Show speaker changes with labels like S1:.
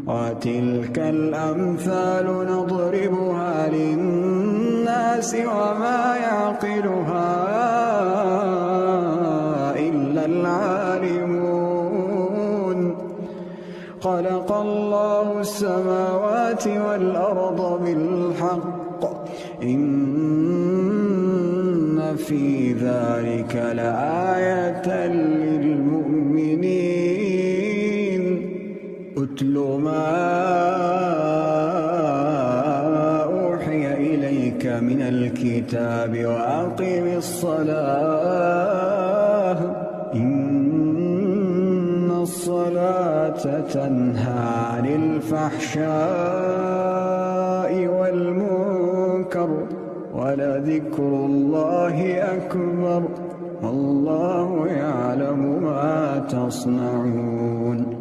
S1: وتلك الأمثال نضربها للناس وما يعقلها إلا العالمون. خلق الله السماوات والأرض بالحق إن في ذلك لآية للمؤمنين. أتل ما أوحي إليك من الكتاب وأقم الصلاة إن الصلاة تنهى عن الفحشاء والمنكر ولذكر الله أكبر والله يعلم ما تصنعون.